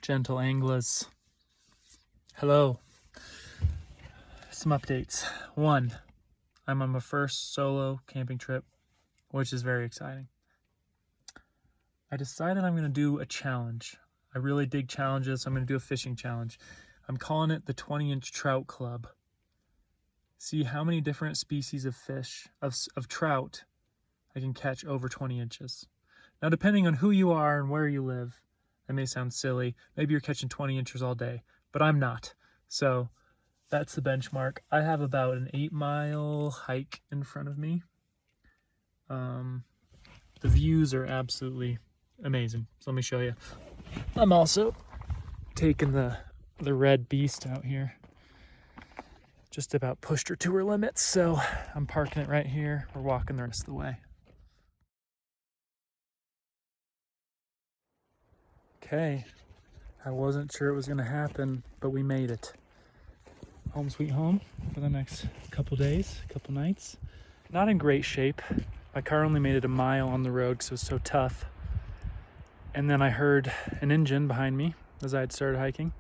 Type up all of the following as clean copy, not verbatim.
gentle anglers. Hello. Some updates. One, I'm on my first solo camping trip, which is very exciting. I decided I'm going to do a challenge. I really dig challenges, so I'm going to do a fishing challenge. I'm calling it the 20-inch trout club. See how many different species of fish, of trout, I can catch over 20 inches. Now, depending on who you are and where you live, that may sound silly. Maybe you're catching 20 inches all day, but I'm not. So that's the benchmark. I have about an 8-mile hike in front of me. The views are absolutely amazing. So let me show you. I'm also taking the red beast out here. Just about pushed her to her limits, so I'm parking it right here. We're walking the rest of the way. Okay, I wasn't sure it was gonna happen, but we made it. Home sweet home for the next couple days, couple nights. Not in great shape. My car only made it a mile on the road because it was so tough. And then I heard an engine behind me as I had started hiking.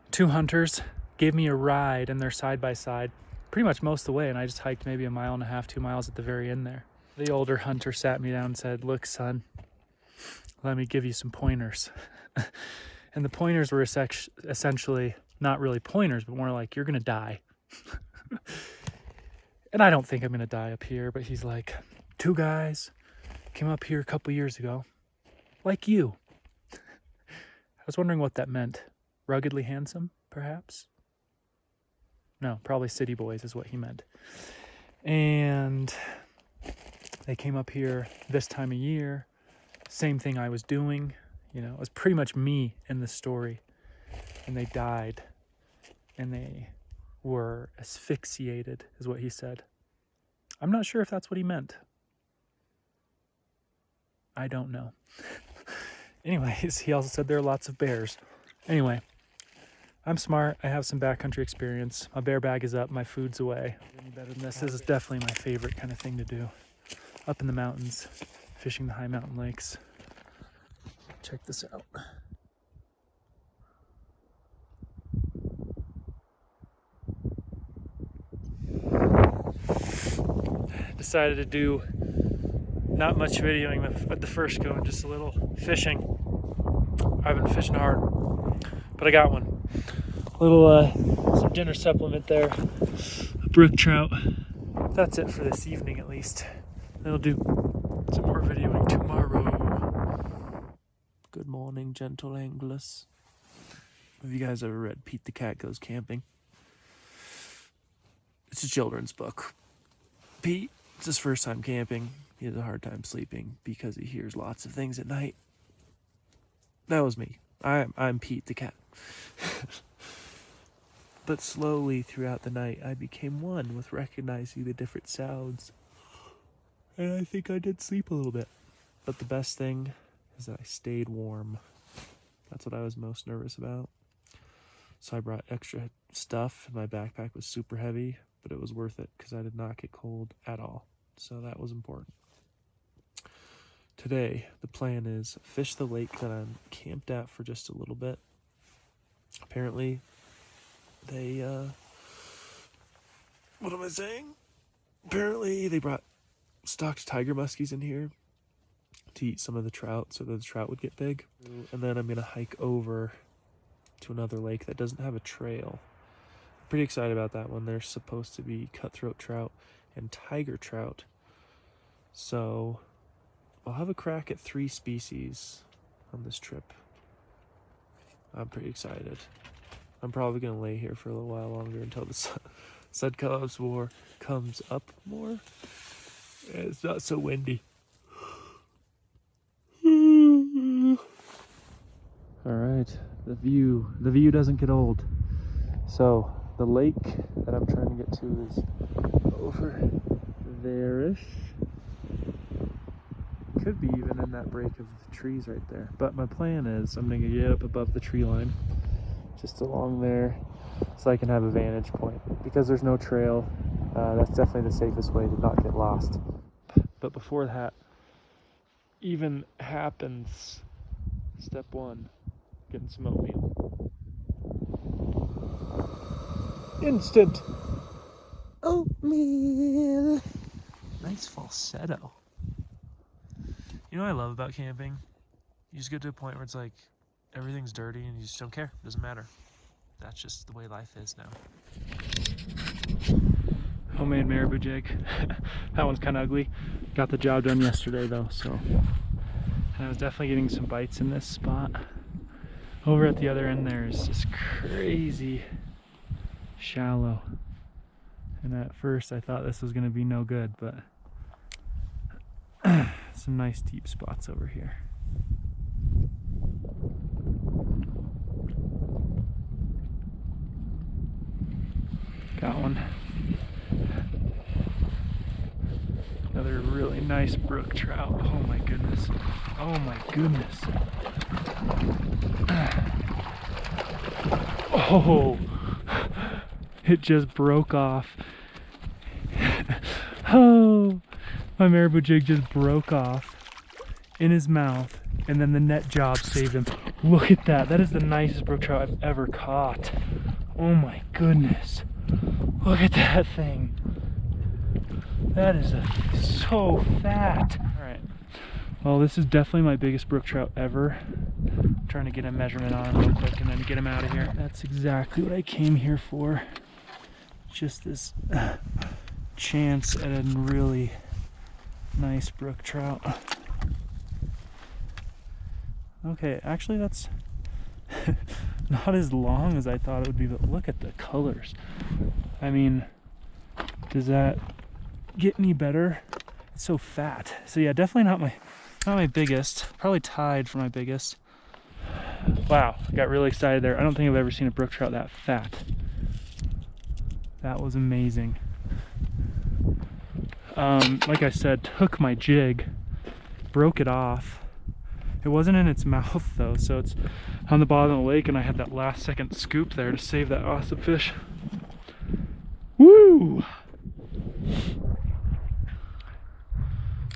2 hunters gave me a ride, and they're side by side pretty much most of the way, and I just hiked maybe 1.5 miles, 2 miles at the very end there. The older hunter sat me down and said, "Look, son, let me give you some pointers." And the pointers were essentially not really pointers, but more like, you're gonna die. And I don't think I'm gonna die up here, but he's like, 2 guys came up here a couple years ago, like you. I was wondering what that meant. Ruggedly handsome, perhaps? No, probably city boys is what he meant. And they came up here this time of year. Same thing I was doing. You know, it was pretty much me in the story. And they died. And they were asphyxiated, is what he said. I'm not sure if that's what he meant. I don't know. Anyways, he also said there are lots of bears. Anyway, I'm smart. I have some backcountry experience. My bear bag is up. My food's away. Any better than this? This is definitely my favorite kind of thing to do. Up in the mountains, fishing the high mountain lakes. Check this out. Decided to do not much videoing at the first go, just a little fishing. I've been fishing hard, but I got one. A little some dinner supplement there, a brook trout. That's it for this evening, at least. Then I'll do some more videoing tomorrow. Good morning, gentle anglers. Have you guys ever read Pete the Cat Goes Camping? It's a children's book. Pete, it's his first time camping. He has a hard time sleeping because he hears lots of things at night. That was me. I'm Pete the cat. But slowly throughout the night, I became one with recognizing the different sounds. And I think I did sleep a little bit. But the best thing is that I stayed warm. That's what I was most nervous about. So I brought extra stuff. My backpack was super heavy, but it was worth it because I did not get cold at all. So that was important. Today, the plan is fish the lake that I'm camped at for just a little bit. Apparently, they, what am I saying? Apparently, they brought stocked tiger muskies in here to eat some of the trout so that the trout would get big. And then I'm going to hike over to another lake that doesn't have a trail. I'm pretty excited about that one. There's supposed to be cutthroat trout and tiger trout. So I'll have a crack at 3 species on this trip. I'm pretty excited. I'm probably going to lay here for a little while longer until the sun comes up more. It's not so windy. All right, the view doesn't get old. So the lake that I'm trying to get to is over there-ish. Could be even in that break of the trees right there. But my plan is I'm going to get up above the tree line, just along there, so I can have a vantage point. Because there's no trail, that's definitely the safest way to not get lost. But before that even happens, step 1, getting some oatmeal. Instant oatmeal. Nice falsetto. You know what I love about camping? You just get to a point where it's like everything's dirty and you just don't care. It doesn't matter. That's just the way life is now. Homemade marabou jig. That one's kind of ugly. Got the job done yesterday though, so. And I was definitely getting some bites in this spot. Over at the other end there's this crazy shallow. And at first I thought this was gonna be no good, but some nice deep spots over here. Got one. Another really nice brook trout. Oh my goodness. Oh my goodness. Oh, it just broke off. Oh, my marabou jig just broke off in his mouth, and then the net job saved him. Look at that. That is the nicest brook trout I've ever caught. Oh my goodness. Look at that thing. That is so fat. All right. Well, this is definitely my biggest brook trout ever. I'm trying to get a measurement on him real quick and then get him out of here. That's exactly what I came here for. Just this chance at a really nice brook trout. Okay, actually that's not as long as I thought it would be, but look at the colors. I mean, does that get any better? It's so fat. So yeah, definitely not my biggest. Probably tied for my biggest. Wow, I got really excited there. I don't think I've ever seen a brook trout that fat. That was amazing. Like I said, took my jig, broke it off. It wasn't in its mouth though, so it's on the bottom of the lake, and I had that last second scoop there to save that awesome fish. Woo!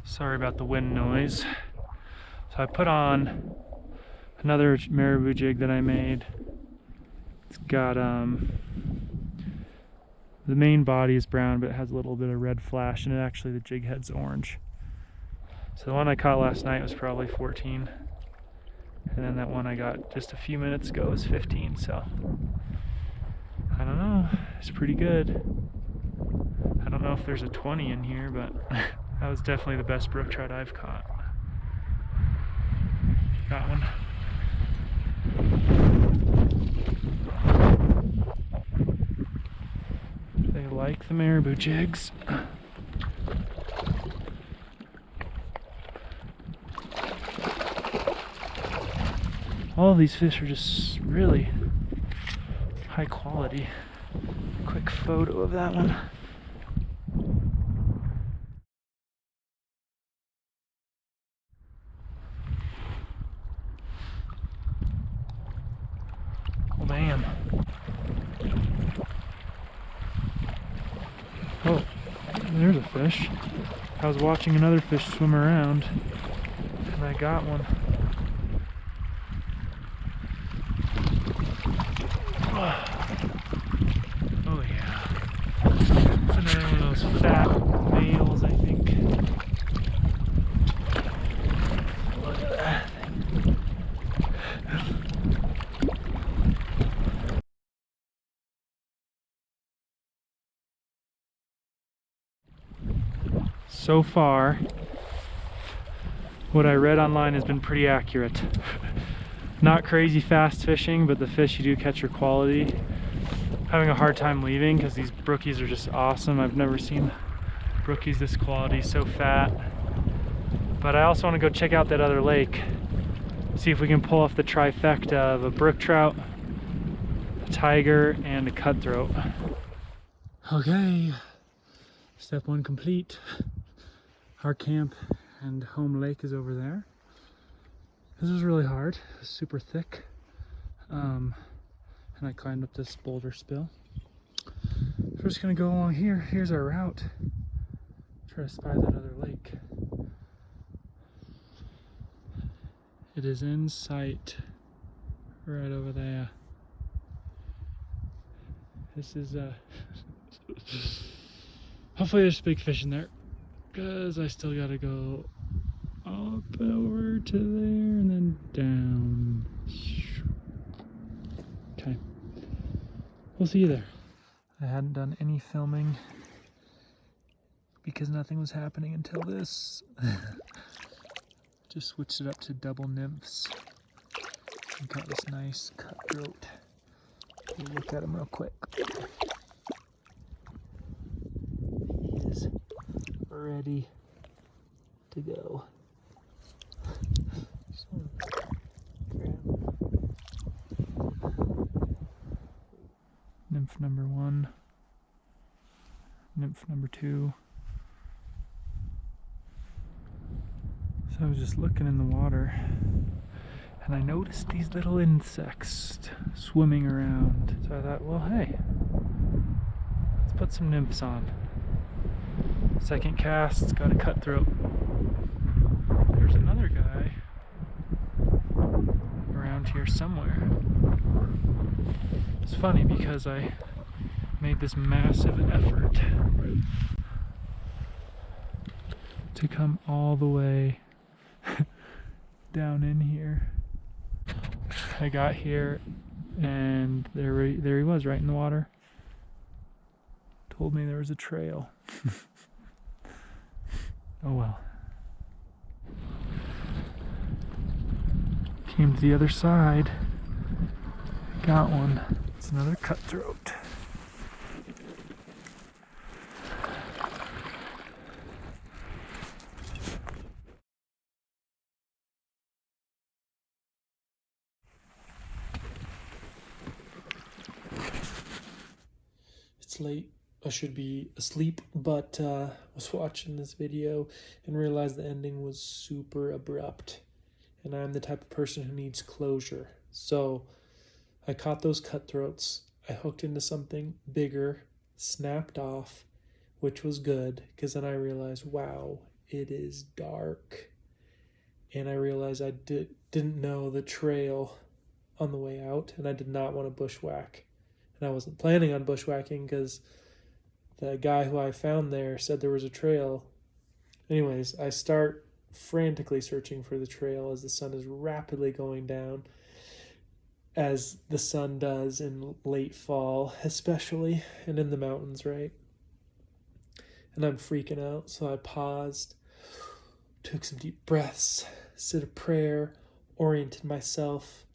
Sorry about the wind noise. So I put on another marabou jig that I made. It's got the main body is brown, but it has a little bit of red flash, and actually the jig head's orange. So the one I caught last night was probably 14, and then that one I got just a few minutes ago was 15. So I don't know, it's pretty good. I don't know if there's a 20 in here, but that was definitely the best brook trout I've caught. Got one. They like the marabou jigs. All of these fish are just really high quality. Quick photo of that one. Oh, damn. Oh, there's a fish. I was watching another fish swim around, and I got one. Oh yeah. It's another one of those fat males, I think. Look at that thing. So far, what I read online has been pretty accurate. Not crazy fast fishing, but the fish you do catch are quality. Having a hard time leaving because these brookies are just awesome. I've never seen brookies this quality, so fat. But I also want to go check out that other lake, see if we can pull off the trifecta of a brook trout, a tiger, and a cutthroat. Okay, step one complete. Our camp and home lake is over there. This was really hard. It was super thick. And I climbed up this boulder spill. So we're just gonna go along here. Here's our route. Try to spy that other lake. It is in sight right over there. This is hopefully there's big fish in there, because I still gotta go up over to there and then down. Okay, we'll see you there. I hadn't done any filming because nothing was happening until this. Just switched it up to double nymphs and got this nice cutthroat. We'll look at him real quick. He is ready to go. Nymph number 1, nymph number 2. So I was just looking in the water and I noticed these little insects swimming around. So I thought, well, hey, let's put some nymphs on. Second cast, got a cutthroat. There's another guy around here somewhere. It's funny because I made this massive effort to come all the way down in here. I got here and there he was, right in the water. Told me there was a trail. Oh well. Came to the other side. Got one. It's another cutthroat. It's late. I should be asleep, but was watching this video and realized the ending was super abrupt. And I'm the type of person who needs closure. So I caught those cutthroats. I hooked into something bigger, snapped off, which was good, because then I realized, wow, it is dark. And I realized I didn't know the trail on the way out, and I did not want to bushwhack. And I wasn't planning on bushwhacking because the guy who I found there said there was a trail. Anyways, I start frantically searching for the trail as the sun is rapidly going down, as the sun does in late fall, especially, and in the mountains, right? And I'm freaking out, so I paused, took some deep breaths, said a prayer, oriented myself,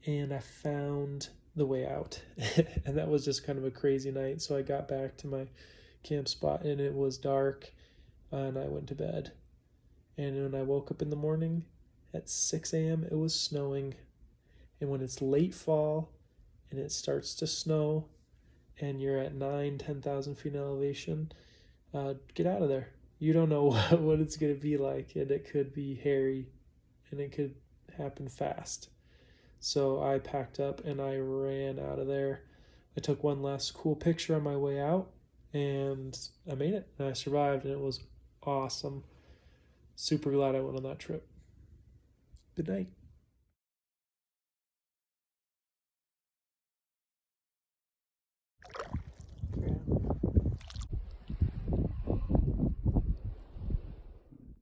and I found the way out. And that was just kind of a crazy night. So I got back to my camp spot and it was dark, and I went to bed. And when I woke up in the morning at 6 a.m., it was snowing. And when it's late fall and it starts to snow and you're at 10,000 feet in elevation, get out of there. You don't know what it's going to be like, and it could be hairy and it could happen fast. So I packed up and I ran out of there. I took one last cool picture on my way out and I made it and I survived, and it was awesome. Super glad I went on that trip. Good night.